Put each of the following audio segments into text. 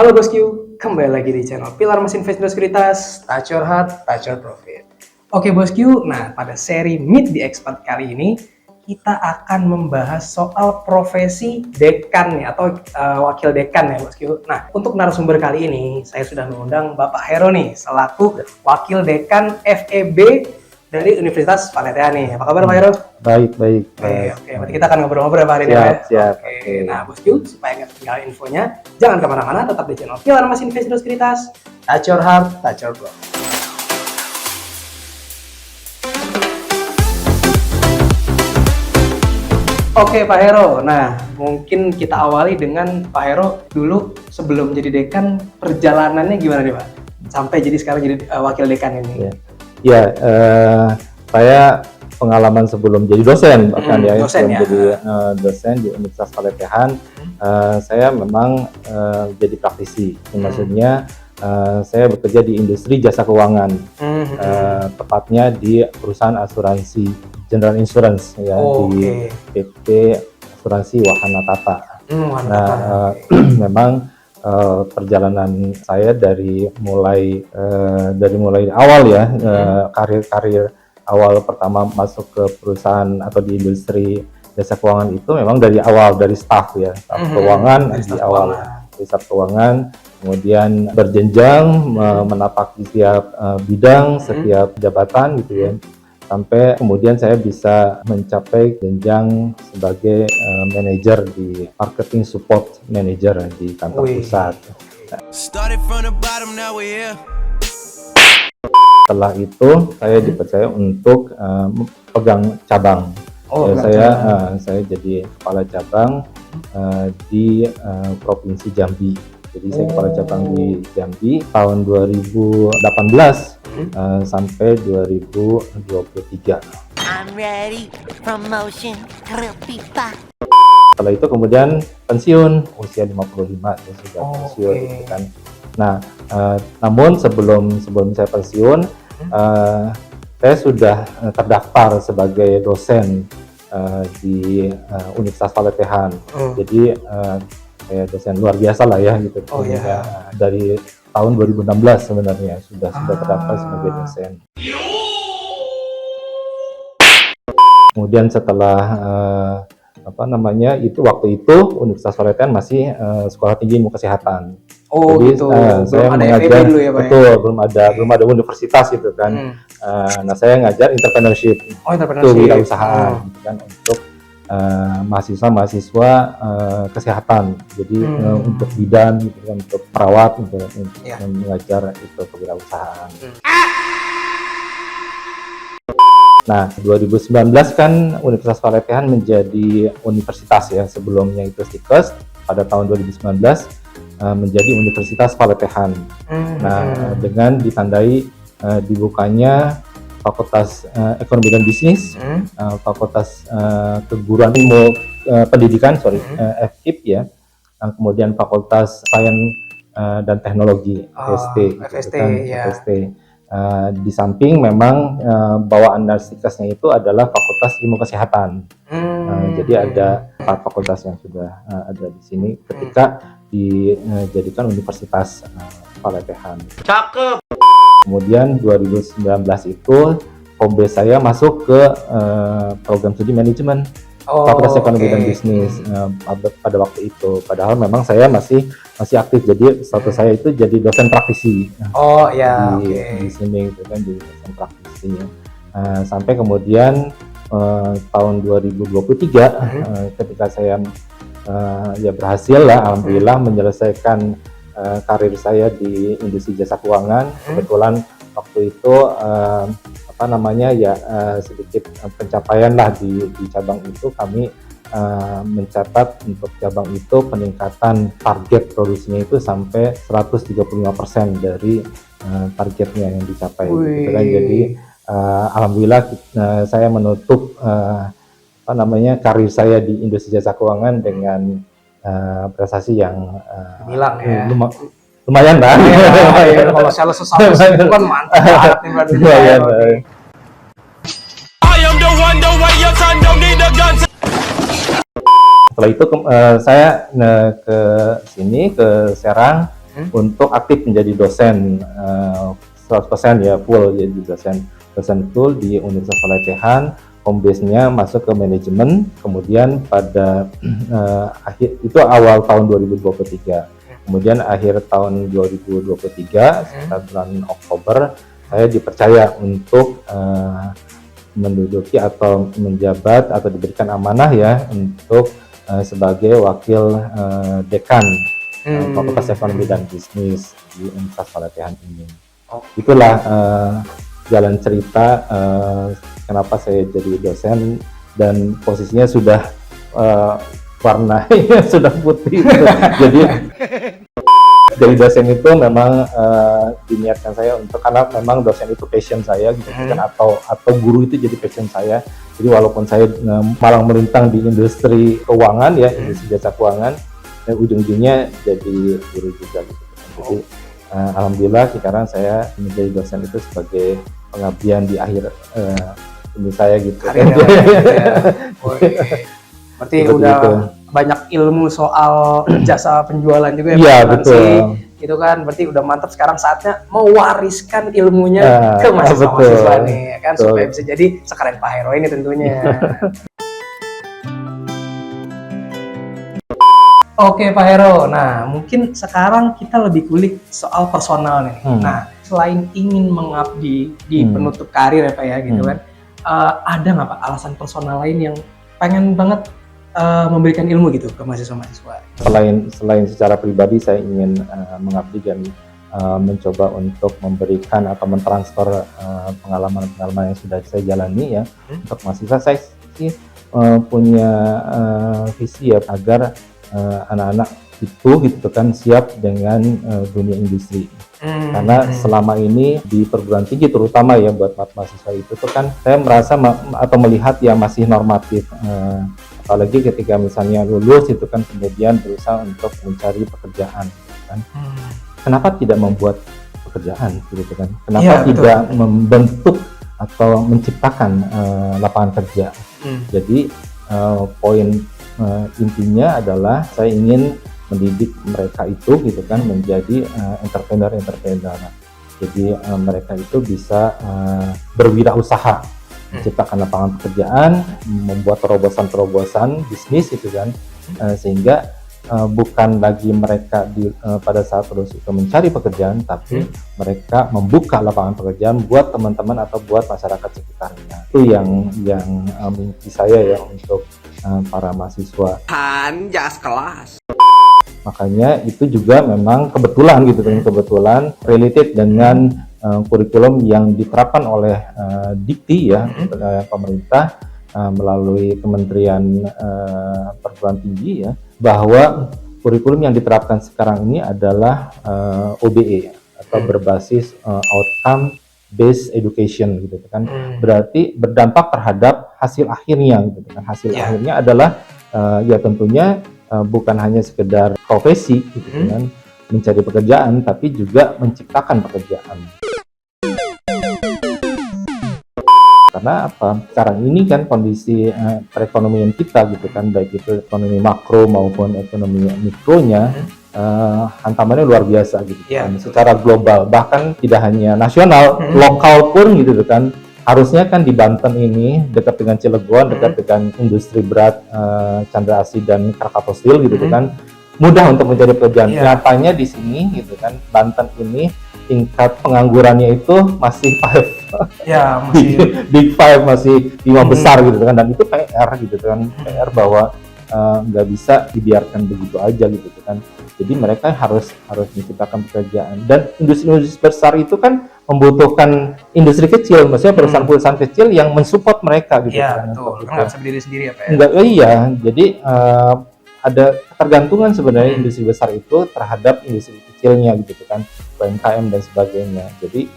Halo bosku, kembali lagi di channel Pilar Mesin Investment Sekuritas, touch your heart, touch your profit. Oke bosku, nah pada seri Meet the Expert kali ini kita akan membahas soal profesi dekan nih atau wakil dekan ya bosku. Nah untuk narasumber kali ini saya sudah mengundang Bapak Hero nih selaku wakil dekan FEB dari Universitas Paletehan nih. Apa kabar Pak Hero? Baik. Oke, berarti kita akan ngobrol-ngobrol hari ini ya. Siap. Oke. Nah, bosku, supaya nggak ketinggalan infonya, jangan kemana-mana, tetap di channel Pilar Mesin Investment Sekuritas. Touch your heart, touch your profit. Oke Pak Hero, nah mungkin kita awali dengan Pak Hero dulu sebelum jadi dekan, perjalanannya gimana nih Pak? Sampai jadi sekarang jadi wakil dekan ini. Ya, saya pengalaman sebelum jadi dosen bahkan jadi dosen di Universitas Paletehan, saya memang jadi praktisi. Maksudnya saya bekerja di industri jasa keuangan, tepatnya di perusahaan asuransi General Insurance ya, di PT Asuransi Wahana Tata. Memang perjalanan saya dari mulai awal ya, karir awal pertama masuk ke perusahaan atau di industri jasa keuangan itu memang dari awal, dari staff ya, staff keuangan di awal, dari staff keuangan, kemudian berjenjang menapaki setiap bidang, setiap jabatan gitu ya, sampai kemudian saya bisa mencapai jenjang sebagai manajer di marketing support manager di kantor pusat. Setelah itu saya dipercaya untuk pegang cabang. Saya jadi kepala cabang di Provinsi Jambi. Jadi saya kepala cabang di Jambi tahun 2018 sampai 2023. I'm ready, promotion, pipa. Setelah itu kemudian pensiun, usia 55 saya sudah pensiun gitu kan. Nah, namun sebelum saya pensiun, saya sudah terdaftar sebagai dosen di Universitas Paletehan. Jadi saya dosen luar biasa lah ya gitu. Dari tahun 2016 sebenarnya sudah terdaftar sebagai dosen. Kemudian setelah waktu itu Universitas Paletehan masih sekolah tinggi ilmu kesehatan. Jadi saya mengajar dulu ya, Pak, belum ada universitas gitu kan. Nah saya ngajar entrepreneurship, itu wirausahaan kan, untuk mahasiswa kesehatan. Jadi untuk bidan gitu kan, untuk perawat untuk mengajar itu kewirausahaan. Nah, 2019 kan Universitas Paletehan menjadi universitas ya, sebelumnya itu Stikes, pada tahun 2019 menjadi Universitas Paletehan. Nah, dengan ditandai dibukanya Fakultas Ekonomi dan Bisnis, Fakultas Keguruan Ilmu Pendidikan, FKIP ya, kemudian Fakultas Sains dan Teknologi, FST. Di samping memang bawaan dari Stikesnya itu adalah Fakultas Ilmu Kesehatan. Jadi ada 4 fakultas yang sudah ada di sini ketika dijadikan Universitas Paletehan. Cakep. Kemudian 2019 itu home base saya masuk ke program studi manajemen Fakultas Ekonomi dan Bisnis pada waktu itu. Padahal memang saya masih aktif, jadi status saya itu jadi dosen praktisi di sini gitu kan, jadi dosen praktisi. Sampai kemudian tahun 2023 ketika saya berhasil lah, alhamdulillah menyelesaikan karir saya di industri jasa keuangan. Kebetulan waktu itu sedikit pencapaian lah di cabang itu. Kami mencatat untuk cabang itu peningkatan target produksinya itu sampai 135% dari targetnya yang dicapai gitu kan. Jadi alhamdulillah saya menutup karir saya di industri jasa keuangan dengan prestasi yang lumayan lah. Kalau sales itu kan mantap banget. Setelah itu saya ke Serang untuk aktif menjadi dosen 100% ya, full jadi dosen full di Universitas Pelatihan. Home base-nya masuk ke manajemen, kemudian pada akhir itu awal tahun 2023. Kemudian akhir tahun 2023 sekitar bulan Oktober saya dipercaya untuk menduduki atau menjabat atau diberikan amanah ya untuk sebagai wakil dekan Fakultas Ekonomi dan Bisnis di Universitas Pelatihan ini. Itulah jalan cerita kenapa saya jadi dosen, dan posisinya sudah warnanya sudah putih gitu. Jadi dosen itu memang diniatkan saya untuk, karena memang dosen itu passion saya gitu kan, atau guru itu jadi passion saya. Jadi walaupun saya malang melintang di industri keuangan ya, industri jasa keuangan, ujung-ujungnya jadi guru juga gitu. Jadi alhamdulillah sekarang saya menjadi dosen itu sebagai pengabdian di akhir ini saya gitu. Berarti udah banyak ilmu soal jasa penjualan juga ya, Iya, betul. Itu kan berarti udah mantap, sekarang saatnya mewariskan ilmunya ke mahasiswa-mahasiswa nih ya kan, supaya bisa jadi sekeren Pak Hero ini tentunya. Oke Pak Hero, nah mungkin sekarang kita lebih kulik soal personal nih. Nah, selain ingin mengabdi di penutup karir ya Pak ya gitu kan, ada nggak Pak alasan personal lain yang pengen banget memberikan ilmu gitu ke mahasiswa-mahasiswa? Selain secara pribadi saya ingin mengabdi dan mencoba untuk memberikan atau mentransfer pengalaman-pengalaman yang sudah saya jalani ya untuk mahasiswa. Saya sih punya visi ya agar anak-anak itu gitu kan siap dengan dunia industri. Karena selama ini di perguruan tinggi terutama ya buat mahasiswa itu tuh kan saya merasa atau melihat yang masih normatif, apalagi ketika misalnya lulus itu kan kemudian berusaha untuk mencari pekerjaan kan. Kenapa tidak membuat pekerjaan gitu kan? Kenapa tidak membentuk atau menciptakan lapangan kerja? Jadi poin intinya adalah saya ingin mendidik mereka itu gitu kan menjadi entrepreneur. Jadi mereka itu bisa berwirausaha, menciptakan lapangan pekerjaan, membuat terobosan-terobosan bisnis itu kan, sehingga bukan lagi mereka pada saat lulus itu mencari pekerjaan, tapi mereka membuka lapangan pekerjaan buat teman-teman atau buat masyarakat sekitarnya. Itu yang mimpi saya ya untuk para mahasiswa. Jas kelas. Makanya itu juga memang kebetulan gitu kan, kebetulan related dengan kurikulum yang diterapkan oleh Dikti ya, pemerintah melalui Kementerian Perguruan Tinggi ya, bahwa kurikulum yang diterapkan sekarang ini adalah OBE atau berbasis outcome based education gitu kan. Berarti berdampak terhadap hasil akhirnya gitu kan. Hasil akhirnya adalah ya tentunya bukan hanya sekedar profesi gitu kan, mencari pekerjaan, tapi juga menciptakan pekerjaan. Karena apa? Sekarang ini kan kondisi perekonomian kita gitu kan, baik itu ekonomi makro maupun ekonomi mikronya, hantamannya luar biasa gitu kan, secara global, bahkan tidak hanya nasional, lokal pun gitu kan. Harusnya kan di Banten ini dekat dengan Cilegon, dekat dengan industri berat Chandra Asri dan Krakatau Steel gitu kan, mudah untuk mencari pekerjaan. Nyatanya di sini gitu kan, Banten ini tingkat penganggurannya itu masih masih big five, masih 5 besar gitu kan, dan itu PR gitu kan, PR bahwa nggak bisa dibiarkan begitu aja gitu kan. Jadi mereka harus menciptakan pekerjaan, dan industri besar itu kan membutuhkan industri kecil, maksudnya perusahaan-perusahaan kecil yang mensupport mereka gitu kan. Betul. Nggak bisa berdiri sendiri ya Pak ya? Enggak, jadi ada ketergantungan sebenarnya industri besar itu terhadap industri kecilnya gitu kan, UMKM dan sebagainya. Jadi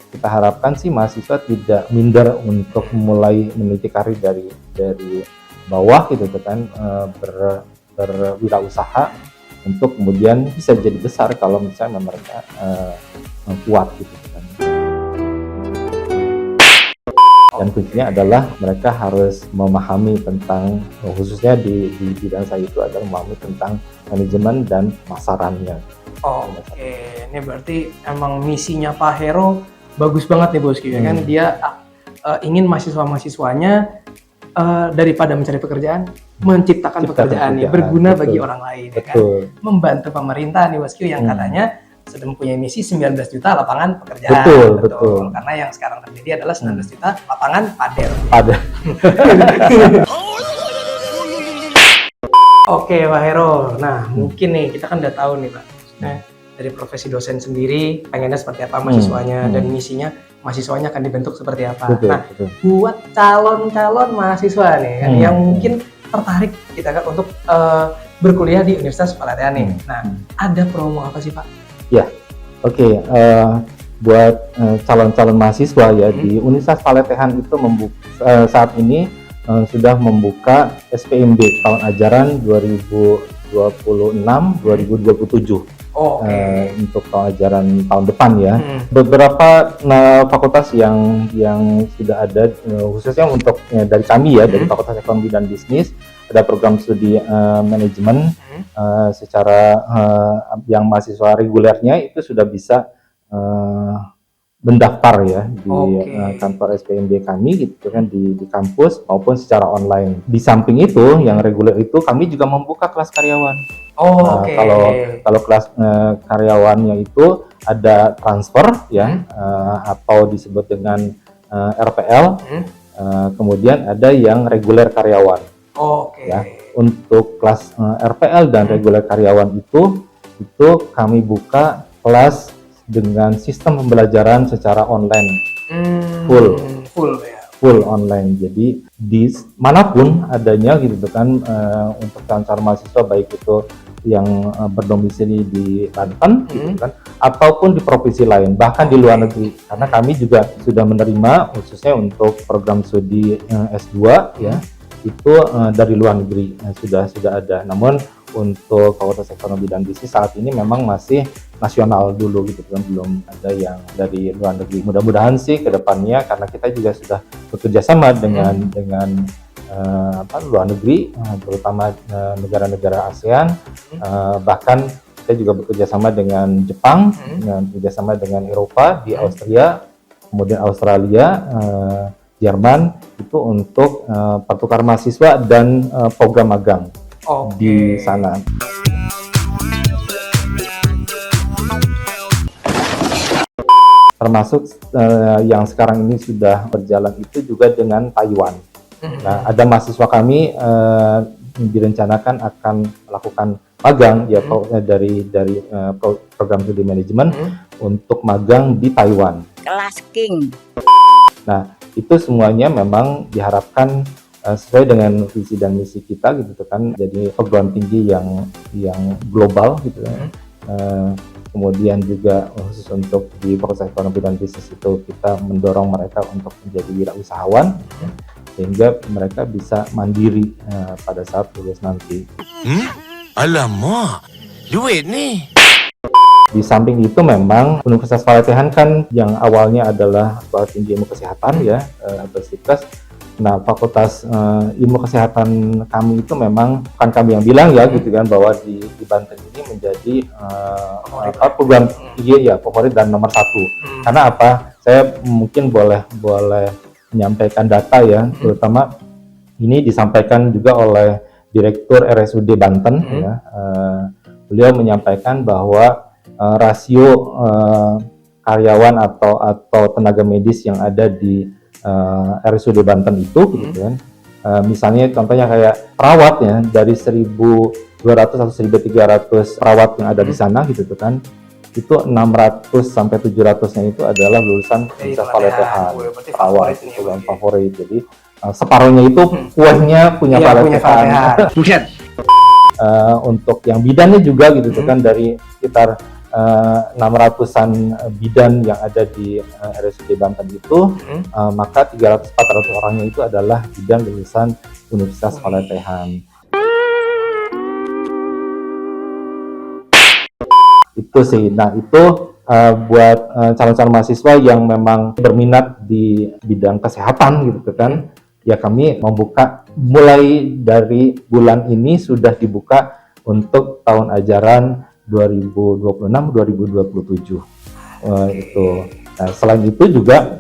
kita harapkan sih mahasiswa tidak minder untuk mulai meniti karir dari bawah gitu kan, berwirausaha untuk kemudian bisa jadi besar kalau misalnya mereka kuat gitu kan. Dan kuncinya adalah mereka harus memahami tentang, khususnya di bidang saya itu adalah memahami tentang manajemen dan pemasarannya. Oke, ini berarti emang misinya Pak Hero bagus banget nih bosku ya kan, dia ingin mahasiswa-mahasiswanya daripada mencari pekerjaan, menciptakan pekerjaan nih, berguna betul. bagi orang lain ya kan, Betul. membantu pemerintah nih bosku yang katanya sudah mempunyai misi 19 juta lapangan pekerjaan. Betul. Karena yang sekarang terjadi adalah 19 juta lapangan padel. Ada. Oke Pak Hero, nah mungkin nih kita kan udah tahu nih Pak, maksudnya dari profesi dosen sendiri pengennya seperti apa mahasiswanya dan misinya mahasiswanya akan dibentuk seperti apa. Betul. Buat calon-calon mahasiswa nih kan, yang mungkin tertarik kita kan untuk berkuliah di Universitas Palatehan nih. Nah, ada promo apa sih Pak? Oke, buat calon-calon mahasiswa ya di Universitas Palatehan itu saat ini sudah membuka SPMB tahun ajaran 2026-2027. Untuk tahun ajaran tahun depan ya. Beberapa fakultas yang sudah ada khususnya untuk dari kami ya, dari Fakultas Ekonomi dan Bisnis ada program studi manajemen secara yang mahasiswa regulernya itu sudah bisa mendaftar ya di kantor SPMB kami gitu kan, di kampus maupun secara online. Di samping itu yang reguler itu kami juga membuka kelas karyawan. Kalau kelas karyawannya itu ada transfer ya atau disebut dengan RPL. Kemudian ada yang reguler karyawan. Ya. Untuk kelas RPL dan reguler karyawan itu kami buka kelas dengan sistem pembelajaran secara online, full online. Jadi di manapun adanya gitu kan, untuk calon mahasiswa baik itu yang berdomisili di Banten gitu kan, ataupun di provinsi lain, bahkan di luar negeri. Karena kami juga sudah menerima khususnya untuk program studi S2 ya, itu dari luar negeri sudah ada. Namun untuk Fakultas Ekonomi dan Bisnis saat ini memang masih nasional dulu gitu kan, belum ada yang dari luar negeri. Mudah-mudahan sih ke depannya, karena kita juga sudah bekerja sama dengan luar negeri, terutama negara-negara ASEAN, bahkan kita juga bekerja sama dengan Jepang, bekerja sama dengan Eropa di Austria, kemudian Australia, Jerman, itu untuk pertukar mahasiswa dan program magang di sana. Termasuk yang sekarang ini sudah berjalan itu juga dengan Taiwan. Nah, ada mahasiswa kami direncanakan akan melakukan magang ya dari program studi manajemen untuk magang di Taiwan. Kelas King. Nah, itu semuanya memang diharapkan sesuai dengan visi dan misi kita gitu kan, jadi perguruan tinggi yang global gitu ya. Kemudian juga khusus untuk di Fakultas Ekonomi dan Bisnis itu kita mendorong mereka untuk menjadi wirausahawan sehingga mereka bisa mandiri pada saat lulus nanti. Alamak, duit nih. Di samping itu memang Universitas Palatehan kan yang awalnya adalah Sekolah Tinggi Ilmu Kesehatan ya, atau STIKES. Nah, Fakultas Ilmu Kesehatan kami itu memang kan kami yang bilang ya gitu kan, bahwa di Banten ini menjadi program tinggi ya favorit dan nomor 1. Karena apa? Saya mungkin boleh menyampaikan data ya, terutama ini disampaikan juga oleh Direktur RSUD Banten ya. Beliau menyampaikan bahwa rasio karyawan atau tenaga medis yang ada di RSUD Banten itu gitu kan, misalnya contohnya kayak perawat ya, dari 1.200 atau 1.300 perawat yang ada di sana gitu kan, itu 600 sampai 700-nya itu adalah lulusan Universitas Palatehan. Perawat itu yang favorit. Jadi separuhnya itu kuahnya punya Palatehan. Untuk yang bidannya juga gitu kan, dari sekitar 600-an bidan yang ada di RSUD Banten itu, maka 300-400 orangnya itu adalah bidan lulusan Universitas Palatehan. Itu sih. Nah, itu buat calon-calon mahasiswa yang memang berminat di bidang kesehatan gitu kan, ya kami membuka mulai dari bulan ini sudah dibuka untuk tahun ajaran 2026-2027 itu. Nah, selain itu juga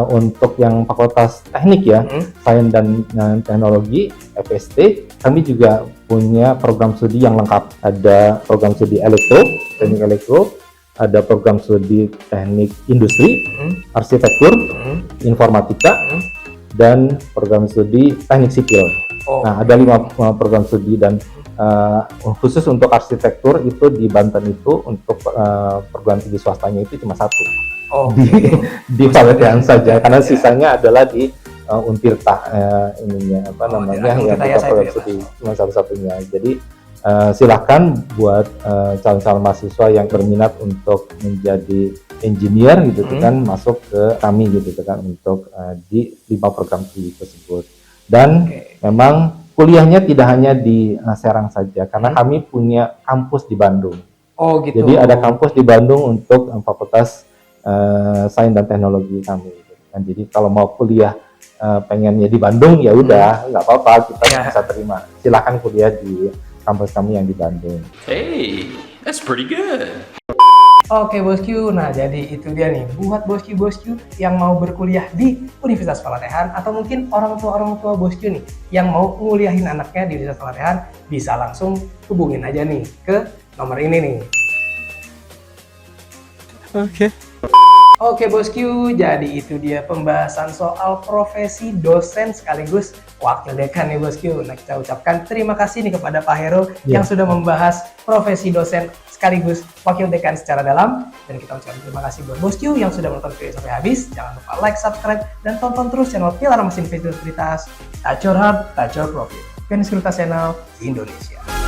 untuk yang fakultas teknik ya, sains dan teknologi FST, kami juga punya program studi yang lengkap. Ada program studi elektro, teknik elektro, ada program studi teknik industri, arsitektur, informatika, dan program studi teknik sipil. Nah, ada 5 program studi dan khusus untuk arsitektur itu di Banten itu untuk perguruan tinggi swastanya itu cuma 1 di Palatehan saja, karena sisanya adalah di Untirta ininya apa namanya yang kita program studi cuma satu-satunya. Jadi silakan buat calon-calon mahasiswa yang berminat untuk menjadi engineer gitu kan masuk ke kami gitu kan untuk di 5 program studi tersebut. Dan memang kuliahnya tidak hanya di Serang saja, karena kami punya kampus di Bandung. Oh gitu. Jadi ada kampus di Bandung untuk fakultas sains dan teknologi kami. Gitu. Dan jadi kalau mau kuliah pengennya di Bandung ya udah nggak apa-apa, kita bisa terima. Silakan kuliah di kampus kami yang di Bandung. Hey, that's pretty good. Oke bosku, nah jadi itu dia nih buat bosku-bosku yang mau berkuliah di Universitas Palatehan atau mungkin orang tua bosku nih yang mau nguliahin anaknya di Universitas Palatehan, bisa langsung hubungin aja nih ke nomor ini nih. Oke bosku, jadi itu dia pembahasan soal profesi dosen sekaligus wakil dekan nih bosku. Nah kita ucapkan terima kasih nih kepada Pak Heru yang sudah membahas profesi dosen sekaligus wakil dekan secara dalam. Dan kita ucapkan terima kasih buat bosku yang sudah menonton video sampai habis. Jangan lupa like, subscribe, dan tonton terus channel Pilar Mesin Sekuritas. Tacor Hard, Tacor Profit. Sekuritas Channel di Indonesia.